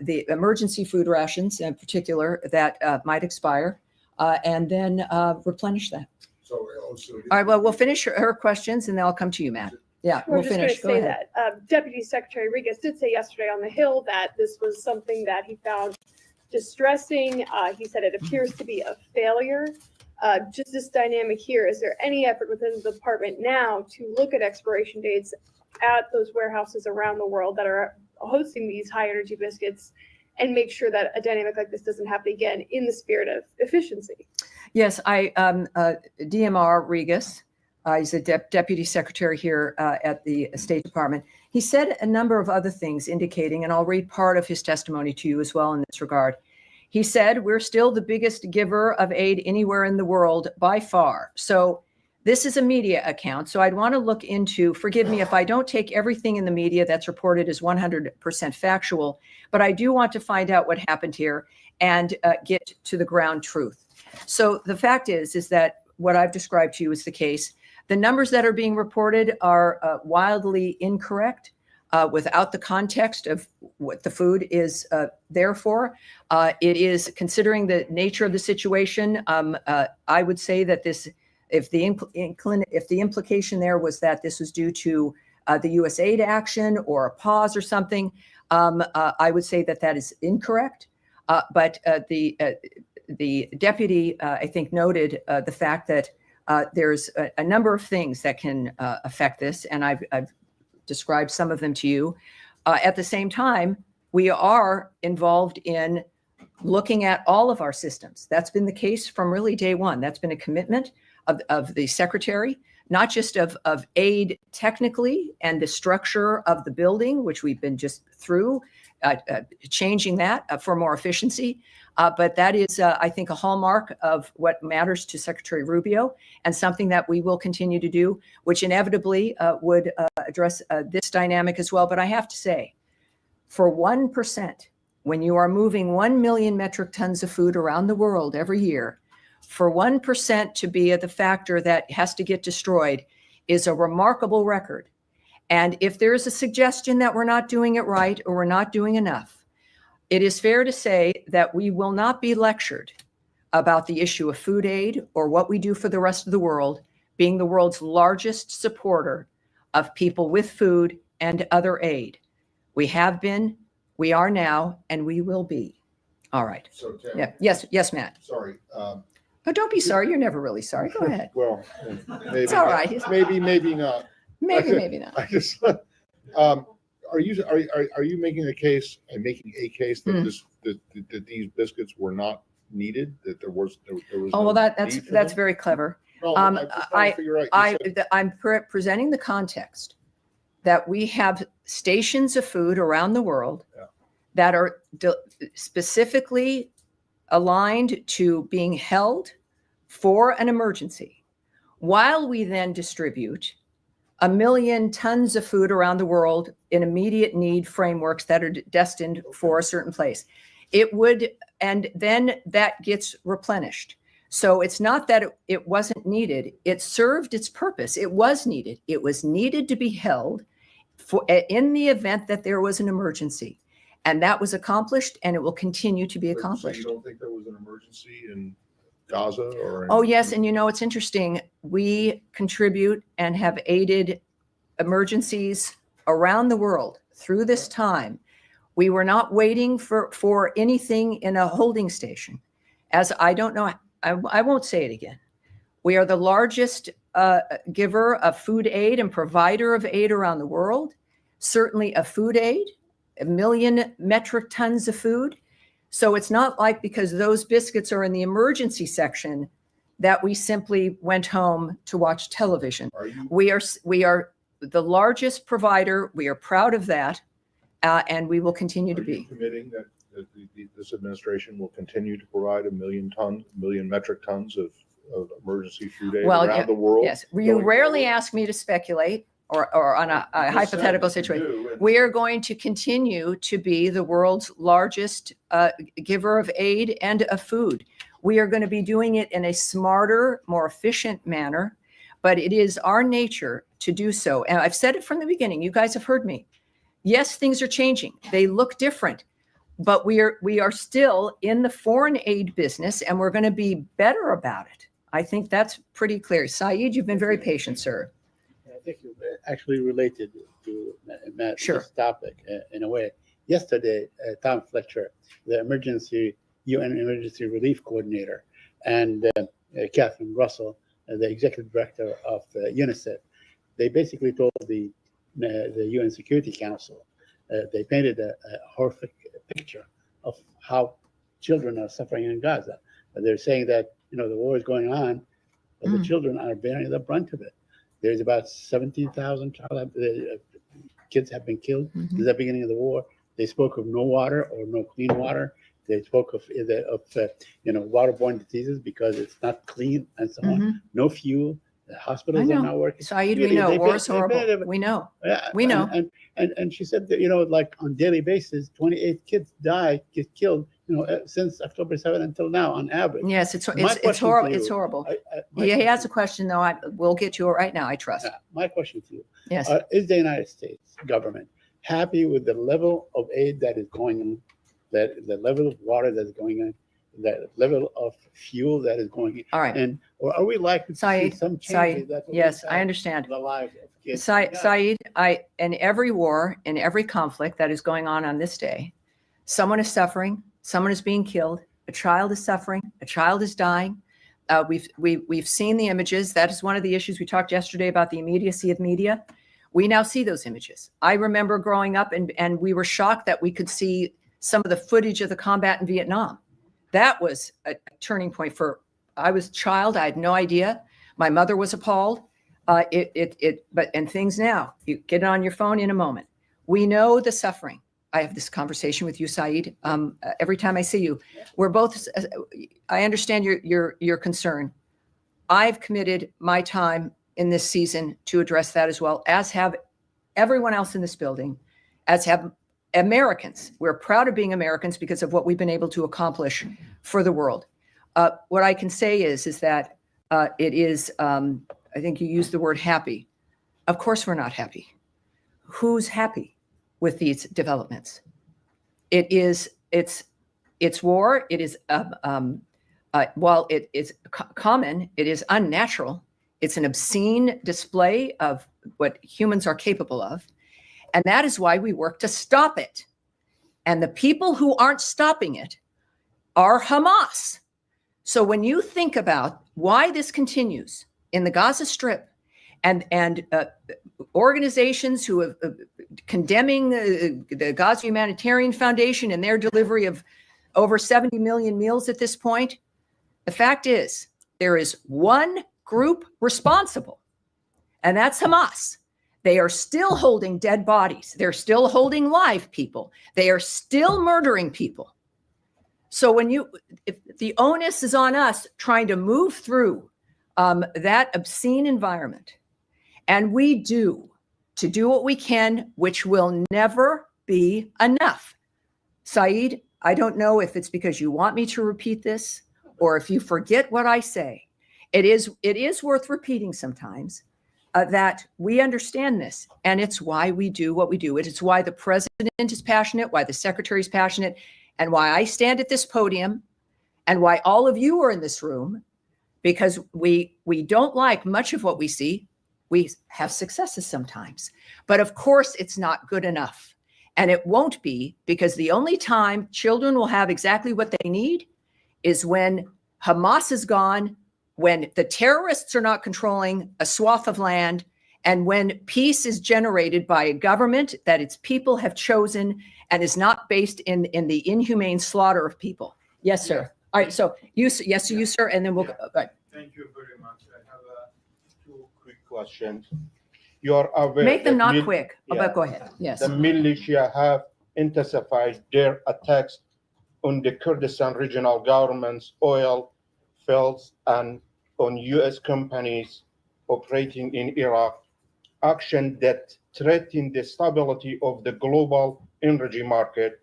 A: the emergency food rations in particular that might expire and then replenish that.
L: So also.
A: All right, well, we'll finish her questions and then I'll come to you, Matt. Yeah,
K: We're
A: we'll
K: just
A: finish. Go
K: going to say
A: ahead.
K: that Deputy Secretary Regas did say yesterday on the Hill that this was something that he found distressing. He said it appears to be a failure. Just this dynamic here, is there any effort within the department now to look at expiration dates at those warehouses around the world that are hosting these high energy biscuits and make sure that a dynamic like this doesn't happen again in the spirit of efficiency?
A: Yes, DMR Regas, he's a deputy secretary here at the State Department. He said a number of other things indicating, and I'll read part of his testimony to you as well in this regard. He said, we're still the biggest giver of aid anywhere in the world by far. So this is a media account. So I'd want to look into, forgive me if I don't take everything in the media that's reported as 100% factual, but I do want to find out what happened here and get to the ground truth. So the fact is that what I've described to you is the case. The numbers that are being reported are wildly incorrect. Without the context of what the food is there for. It is, considering the nature of the situation, I would say that this, if the implication there was that this was due to the USAID action or a pause or something, I would say that that is incorrect. But the deputy, I think, noted the fact that there's a number of things that can affect this, and I've described some of them to you. At the same time, we are involved in looking at all of our systems. That's been the case from really day one. That's been a commitment of the secretary, not just of aid technically and the structure of the building, which we've been just through, changing that for more efficiency. But that is, I think, a hallmark of what matters to Secretary Rubio and something that we will continue to do, which inevitably would address this dynamic as well. But I have to say, for 1%, when you are moving 1 million metric tons of food around the world every year, for 1% to be the factor that has to get destroyed is a remarkable record. And if there is a suggestion that we're not doing it right or we're not doing enough, it is fair to say that we will not be lectured about the issue of food aid or what we do for the rest of the world, being the world's largest supporter of people with food and other aid. We have been, we are now, and we will be. All right.
L: So, Tam,
A: Yeah. Yes, Matt.
L: sorry.
A: Oh, don't be sorry. You're never really sorry. Go ahead.
L: Well, maybe.
A: It's all right.
L: Maybe not.
A: Maybe not.
L: I just, are you making a case that these biscuits were not needed, that there was
A: Oh,
L: no
A: well, that's
L: need for
A: that's
L: them?
A: very clever.
L: No, I'm just trying to figure out, you said-
A: I'm presenting the context that we have stations of food around the world that are specifically aligned to being held for an emergency, while we then distribute 1 million tons of food around the world in immediate need frameworks that are destined for a certain place. It would, and then that gets replenished. So it's not that it wasn't needed. It served its purpose. It was needed. It was needed to be held for in the event that there was an emergency. And that was accomplished, and it will continue to be
L: So
A: accomplished.
L: you don't think there was an emergency in Gaza or?
A: Oh, yes. And you know, it's interesting. We contribute and have aided emergencies around the world through this time. We were not waiting for anything in a holding station. As I don't know, I won't say it again. We are the largest giver of food aid and provider of aid around the world. Certainly a food aid, 1 million metric tons of food. So it's not like because those biscuits are in the emergency section that we simply went home to watch television. We are the largest provider. We are proud of that, and we will continue to be.
L: Committing that this administration will continue to provide 1 million metric tons of emergency food aid around the world?
A: Yes. You rarely ask me to speculate or on a hypothetical situation. We are going to continue to be the world's largest giver of aid and of food. We are going to be doing it in a smarter, more efficient manner, but it is our nature to do so. And I've said it from the beginning. You guys have heard me. Yes, things are changing. They look different, but we are still in the foreign aid business, and we're going to be better about it. I think that's pretty clear. Saeed, you've been very patient, sir.
M: I think you actually related to Matt's
A: Sure.
M: topic in a way. Yesterday, Tom Fletcher, the UN Emergency Relief Coordinator, and Catherine Russell, the executive director of UNICEF. They basically told the UN Security Council, they painted a horrific picture of how children are suffering in Gaza. They're saying that the war is going on, but the children are bearing the brunt of it. There's about 17,000 kids have been killed since the beginning of the war. They spoke of no water or no clean water. They spoke of waterborne diseases because it's not clean and so on. No fuel. The hospitals are not working.
A: Saeed, we know war is horrible. We know.
M: Yeah,
A: we know.
M: And she said that like on daily basis, 28 kids get killed. Since October 7th until now, on average.
A: Yes, it's horrible. It's horrible. He has a question though. We'll get to it right now. I trust.
M: My question to you.
A: Yes.
M: Is the United States government happy with the level of aid that is going on, the level of water that's going on, the level of fuel that is going in?
A: All right.
M: And or are we likely to see some changes that will
A: yes,
M: impact
A: I understand.
M: the lives of kids?
A: Saeed, in every war, in every conflict that is going on this day, someone is suffering, someone is being killed, a child is suffering, a child is dying. We've seen the images. That is one of the issues we talked yesterday about, the immediacy of media. We now see those images. I remember growing up and we were shocked that we could see some of the footage of the combat in Vietnam. That was a turning point I was a child. I had no idea. My mother was appalled. But things now, you get it on your phone in a moment. We know the suffering. I have this conversation with you, Saeed, every time I see you. We're both, I understand your concern. I've committed my time in this season to address that as well, as have everyone else in this building, as have Americans. We're proud of being Americans because of what we've been able to accomplish for the world. What I can say is that it is, I think you used the word happy. Of course we're not happy. Who's happy with these developments? It's war. It is, while it is common, it is unnatural. It's an obscene display of what humans are capable of. And that is why we work to stop it. And the people who aren't stopping it are Hamas. So when you think about why this continues in the Gaza Strip, and organizations who have condemning the Gaza Humanitarian Foundation and their delivery of over 70 million meals at this point, the fact is there is one group responsible, and that's Hamas. They are still holding dead bodies. They're still holding live people. They are still murdering people. So if the onus is on us trying to move through that obscene environment, and we do what we can, which will never be enough. Saeed, I don't know if it's because you want me to repeat this or if you forget what I say. It is worth repeating sometimes that we understand this, and it's why we do what we do. It's why the president is passionate, why the secretary is passionate, and why I stand at this podium, and why all of you are in this room, because we don't like much of what we see. We have successes sometimes, but of course it's not good enough. And it won't be, because the only time children will have exactly what they need is when Hamas is gone, when the terrorists are not controlling a swath of land, and when peace is generated by a government that its people have chosen and is not based in the inhumane slaughter of people. Yes, sir. All right. So you, sir, and then we'll go. Right.
N: Thank you very much. I have two quick questions. You are aware.
A: Make them not quick. But go ahead. Yes.
N: The militia have intensified their attacks on the Kurdistan regional government's oil fields and on U.S. companies operating in Iraq, action that threaten the stability of the global energy market.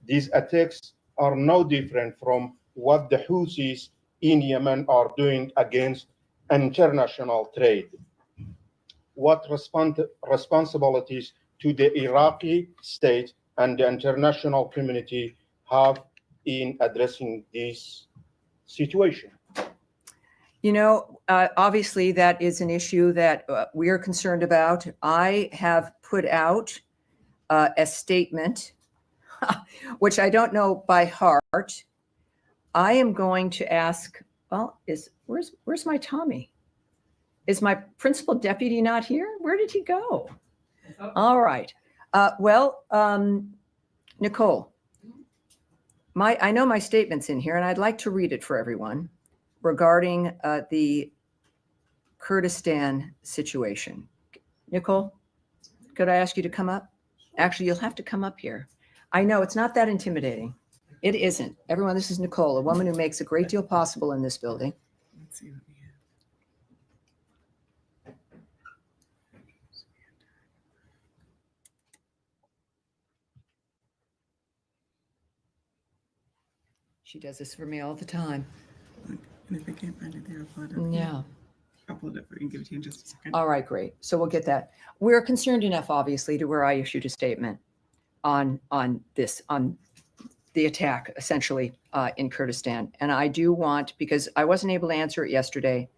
N: These attacks are no different from what the Houthis in Yemen are doing against international trade. What responsibilities do the Iraqi state and the international community have in addressing this situation?
A: You know, obviously that is an issue that we are concerned about. I have put out a statement, which I don't know by heart. I am going to ask Well, where's my Tommy? Is my principal deputy not here? Where did he go? All right. Nicole, I know my statement's in here, and I'd like to read it for everyone regarding the Kurdistan situation. Nicole, could I ask you to come up? Actually, you'll have to come up here. I know it's not that intimidating. It isn't. Everyone, this is Nicole, a woman who makes a great deal possible in this building.
O: Let's see what we have.
A: She does this for me all the time.
O: Look, and if I can't find it there, I'll upload it.
A: Yeah.
O: I'll upload it for you and give it to you in just a second.
A: All right, great. So we'll get that. We're concerned enough, obviously, to where I issued a statement on the attack, essentially, in Kurdistan. And I do want, because I wasn't able to answer it yesterday,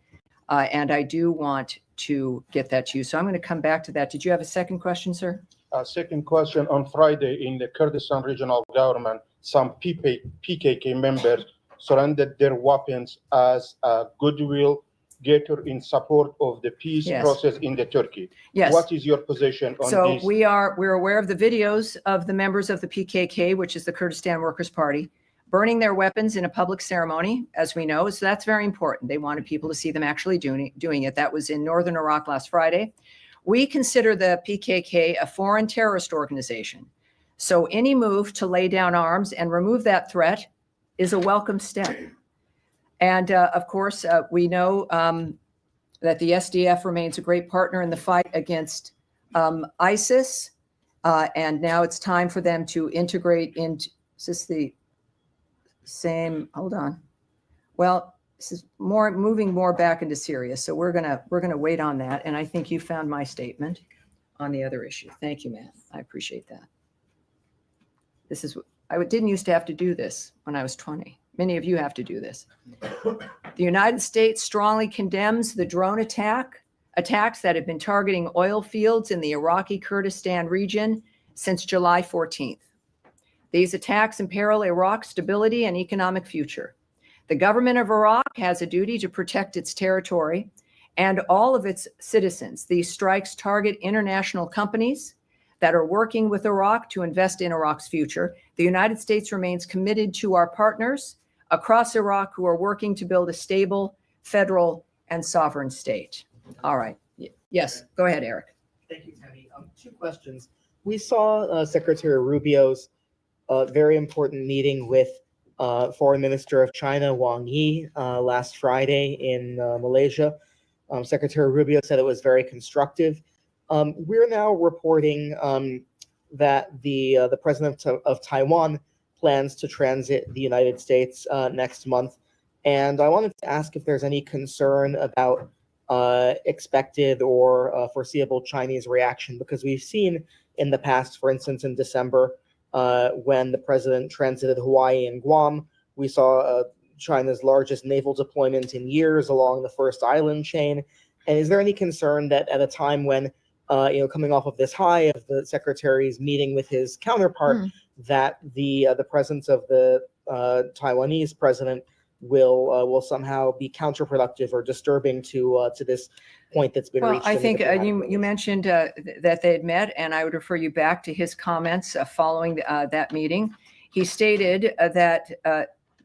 A: and I do want to get that to you. So I'm going to come back to that. Did you have a second question, sir?
N: Second question, on Friday in the Kurdistan regional government, some PKK members surrendered their weapons as a goodwill gesture in support of the peace
A: Yes.
N: process in the Turkey.
A: Yes.
N: What is your position on
A: So
N: this?
A: we're aware of the videos of the members of the PKK, which is the Kurdistan Workers' Party, burning their weapons in a public ceremony, as we know. So that's very important. They wanted people to see them actually doing it. That was in northern Iraq last Friday. We consider the PKK a foreign terrorist organization. So any move to lay down arms and remove that threat is a welcome step. And of course, we know that the SDF remains a great partner in the fight against ISIS. And now it's time for them to integrate into, is this the same, hold on. Well, this is moving more back into Syria. So we're gonna wait on that. And I think you found my statement on the other issue. Thank you, Matt. I appreciate that. This is, I didn't used to have to do this when I was 20. Many of you have to do this. The United States strongly condemns the drone attacks that have been targeting oil fields in the Iraqi Kurdistan region since July 14th. These attacks imperil Iraq's stability and economic future. The government of Iraq has a duty to protect its territory and all of its citizens. These strikes target international companies that are working with Iraq to invest in Iraq's future. The United States remains committed to our partners across Iraq who are working to build a stable, federal, and sovereign state. All right. Yes, go ahead, Eric.
P: Thank you, Tammy. Two questions. We saw Secretary Rubio's very important meeting with Foreign Minister of China, Wang Yi, last Friday in Malaysia. Secretary Rubio said it was very constructive. We're now reporting that the president of Taiwan plans to transit the United States next month. And I wanted to ask if there's any concern about expected or foreseeable Chinese reaction, because we've seen in the past, for instance, in December, when the president transited Hawaii and Guam, we saw China's largest naval deployment in years along the first island chain. And is there any concern that at a time when, coming off of this high of the secretary's meeting with his counterpart, that the presence of the Taiwanese president will somehow be counterproductive or disturbing to this point that's been reached?
A: Well, I think you mentioned that they had met, and I would refer you back to his comments following that meeting. He stated that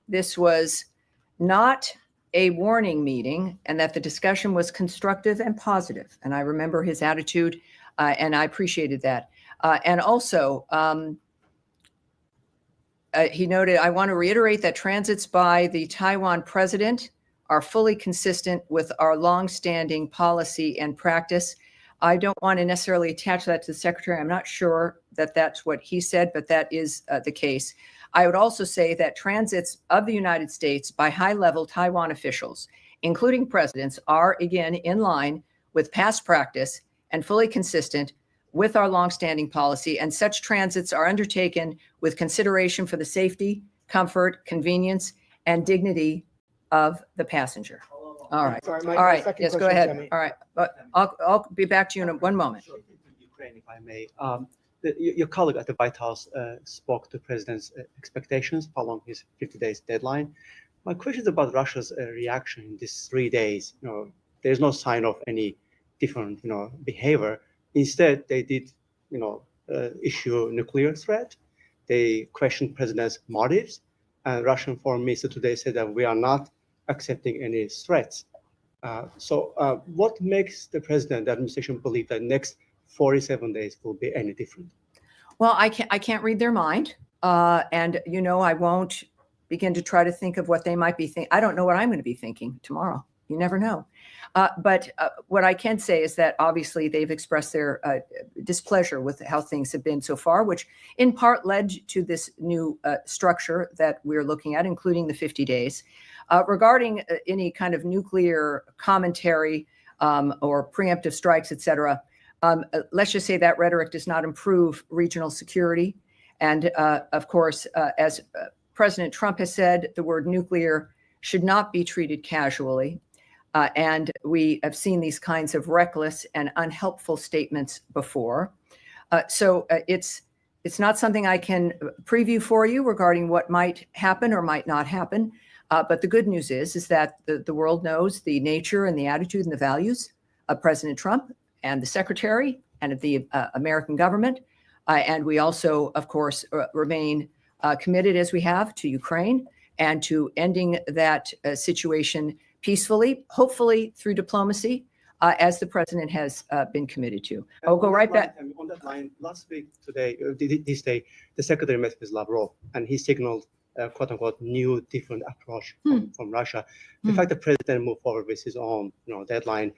A: this was not a warning meeting and that the discussion was constructive and positive. And I remember his attitude, and I appreciated that. And also, he noted, I want to reiterate that transits by the Taiwan president are fully consistent with our longstanding policy and practice. I don't want to necessarily attach that to the secretary. I'm not sure that that's what he said, but that is the case. I would also say that transits of the United States by high-level Taiwan officials, including presidents, are again in line with past practice and fully consistent with our longstanding policy. And such transits are undertaken with consideration for the safety, comfort, convenience, and dignity of the passenger. All right.
P: Sorry,
A: All right.
P: second
A: Yes, go
P: question,
A: ahead.
P: Tammy.
A: All right. But I'll be back to you in one moment.
Q: Ukraine, if I may. Your colleague at the White House spoke to the president's expectations following his 50 days deadline. My question is about Russia's reaction in these 3 days. There's no sign of any different, behavior. Instead, they did, issue a nuclear threat. They questioned president's motives. And Russian foreign minister today said that we are not accepting any threats. So what makes the president, the administration, believe that next 47 days will be any different?
A: Well, I can't read their mind. And, I won't begin to try to think of what they might be thinking. I don't know what I'm going to be thinking tomorrow. You never know. But what I can say is that obviously they've expressed their displeasure with how things have been so far, which in part led to this new structure that we're looking at, including the 50 days. Regarding any kind of nuclear commentary or preemptive strikes, et cetera, let's just say that rhetoric does not improve regional security. And of course, as President Trump has said, the word nuclear should not be treated casually. And we have seen these kinds of reckless and unhelpful statements before. So it's not something I can preview for you regarding what might happen or might not happen. But the good news is that the world knows the nature and the attitude and the values of President Trump and the secretary and of the American government. And we also, of course, remain committed, as we have, to Ukraine and to ending that situation peacefully, hopefully through diplomacy, as the president has been committed to. I'll go right back.
Q: On that line, last week, this day, the secretary met with Lavrov, and he signaled, quote unquote, new, different approach from Russia. The fact the president moved forward with his own, deadline,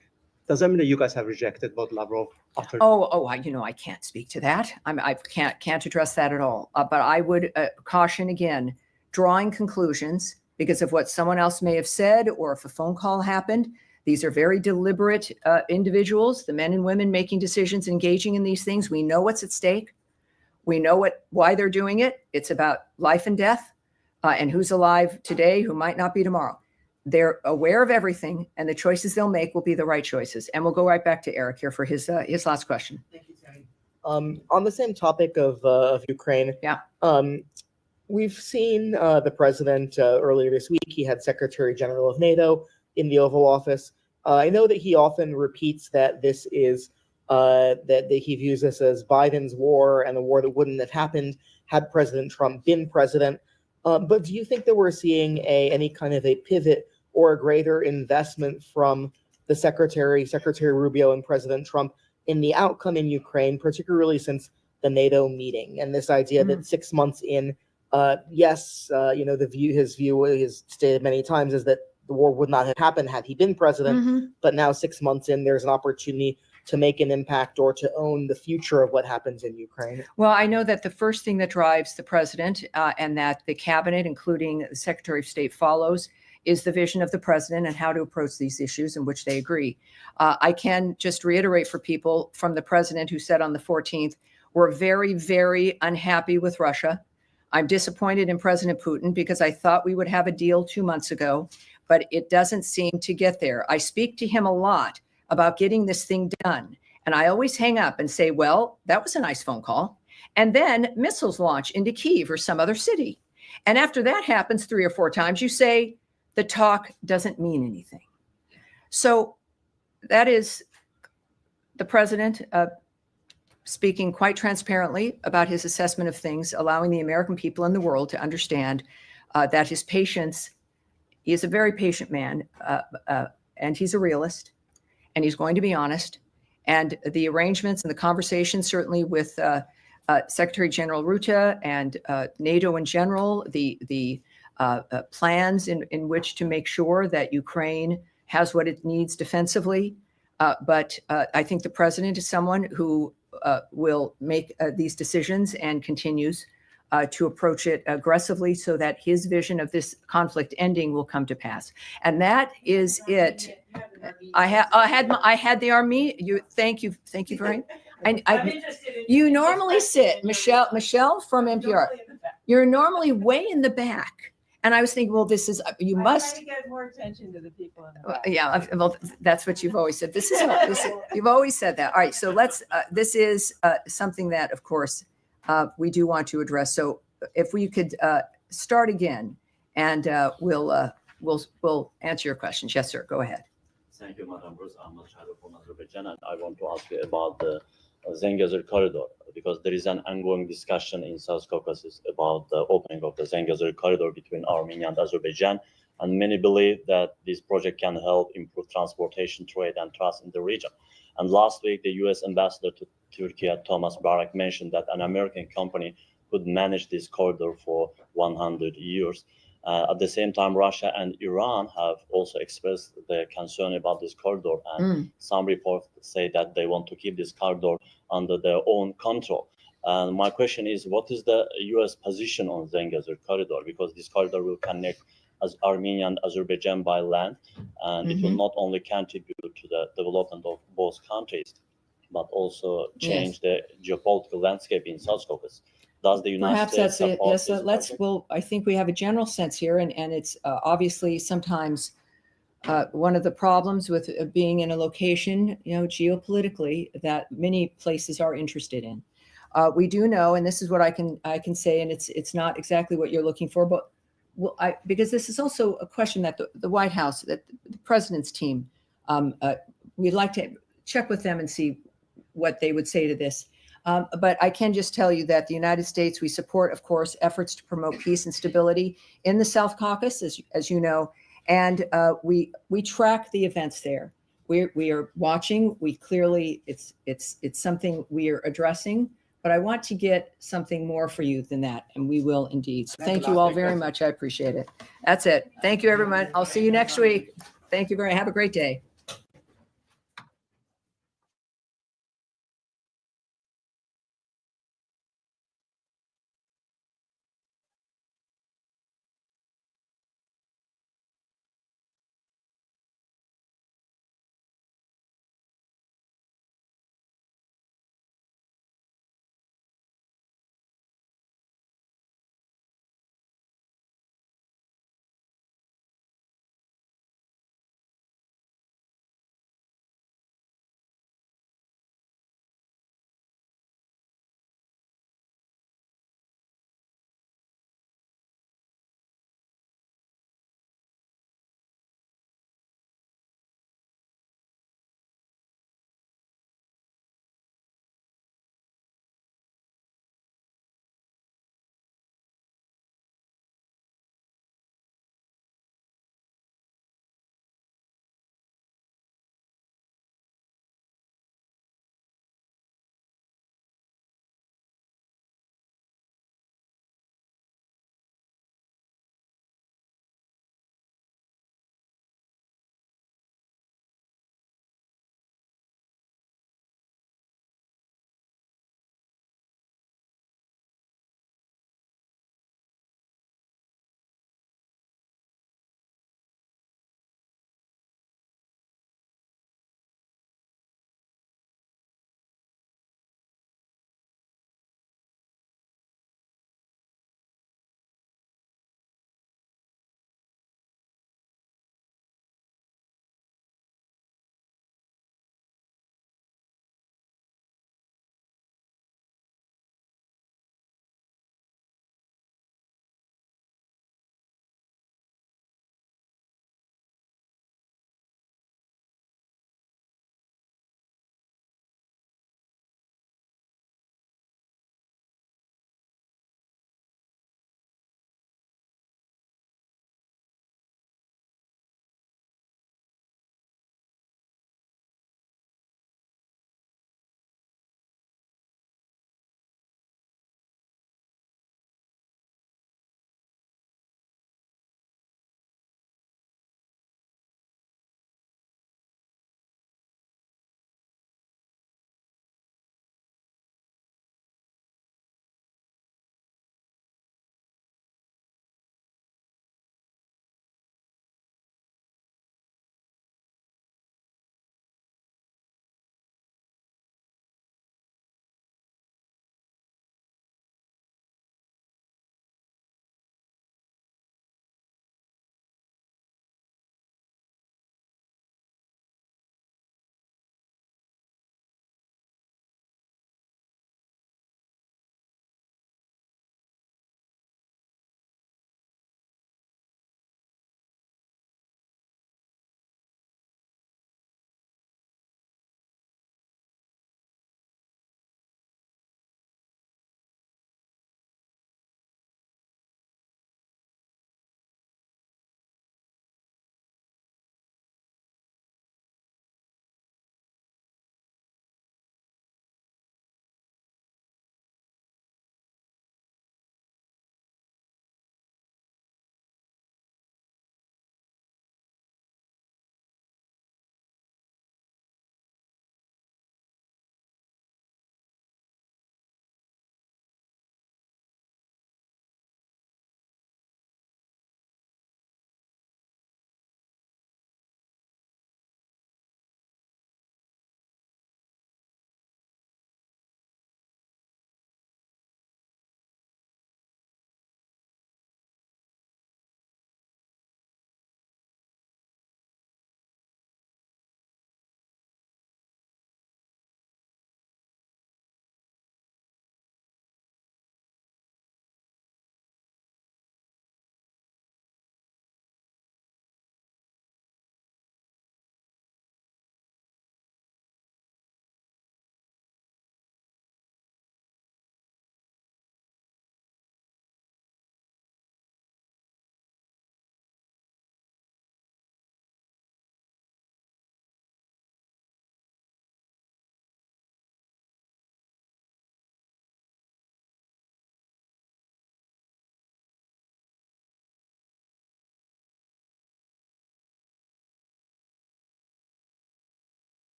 Q: does that mean that you guys have rejected what Lavrov offered?
A: I can't speak to that. I can't address that at all. But I would caution again, drawing conclusions because of what someone else may have said, or if a phone call happened. These are very deliberate individuals, the men and women making decisions, engaging in these things. We know what's at stake. We know why they're doing it. It's about life and death, and who's alive today, who might not be tomorrow. They're aware of everything, and the choices they'll make will be the right choices. And we'll go right back to Eric here for his last question.
P: Thank you, Tammy. On the same topic of Ukraine, we've seen the president earlier this week. He had Secretary General of NATO in the Oval Office. I know that he often repeats that this is that he views this as Biden's war and a war that wouldn't have happened had President Trump been president. But do you think that we're seeing any kind of a pivot or a greater investment from the Secretary Rubio and President Trump in the outcome in Ukraine, particularly since the NATO meeting, and this idea that 6 months in, his view is stated many times is that the war would not have happened had he been president. But now 6 months in, there's an opportunity to make an impact or to own the future of what happens in Ukraine.
A: Well, I know that the first thing that drives the president and that the cabinet, including the Secretary of State, follows is the vision of the president and how to approach these issues in which they agree. I can just reiterate for people from the president who said on the 14th, we're very, very unhappy with Russia. I'm disappointed in President Putin because I thought we would have a deal 2 months ago, but it doesn't seem to get there. I speak to him a lot about getting this thing done. And I always hang up and say, well, that was a nice phone call. And then missiles launch into Kyiv or some other city. And after that happens 3 or 4 times, you say, the talk doesn't mean anything. So that is the president speaking quite transparently about his assessment of things, allowing the American people and the world to understand that his patience, he is a very patient man, and he's a realist, and he's going to be honest. And the arrangements and the conversations, certainly with Secretary General Rutte and NATO in general, the plans in which to make sure that Ukraine has what it needs defensively. But I think the president is someone who will make these decisions and continues to approach it aggressively so that his vision of this conflict ending will come to pass. And that is it. I had the army. Thank you very much. You normally sit, Michelle from NPR. You're normally way in the back. And I was thinking, well, this is, you must.
J: I get more attention to the people in the back.
A: Yeah, well, that's what you've always said. You've always said that. All right, so this is something that, of course, we do want to address. So if we could start again, and we'll we'll answer your questions. Yes, sir. Go ahead.
G: Thank you, Madam Bruce. I'm Shadow from Azerbaijan, and I want to ask you about the Zengezur corridor, because there is an ongoing discussion in South Caucasus about the opening of the Zengezur corridor between Armenia and Azerbaijan, and many believe that this project can help improve transportation, trade, and trust in the region. And last week, the U.S. ambassador to Turkey, Thomas Barak, mentioned that an American company could manage this corridor for 100 years. At the same time, Russia and Iran have also expressed their concern about this corridor, and some reports say that they want to keep this corridor under their own control. And my question is, what is the U.S. position on Zengezur corridor? Because this corridor will connect as Armenia and Azerbaijan by land, and it will not only contribute to the development of both countries, but also change the geopolitical landscape in South Caucasus. Does the United
A: Perhaps
G: States
A: that's it.
G: support
A: Yes,
G: this
A: let's,
G: project?
A: well, I think we have a general sense here, and it's obviously sometimes one of the problems with being in a location, geopolitically, that many places are interested in. We do know, and this is what I can say, and it's not exactly what you're looking for, but because this is also a question that the White House, that the president's team, we'd like to check with them and see what they would say to this. But I can just tell you that the United States, we support, of course, efforts to promote peace and stability in the South Caucasus, as you know, and we track the events there. We are watching. We clearly, it's something we are addressing. But I want to get something more for you than that, and we will indeed. So thank you all very much. I appreciate it. That's it. Thank you, everyone. I'll see you next week. Thank you very much. Have a great day.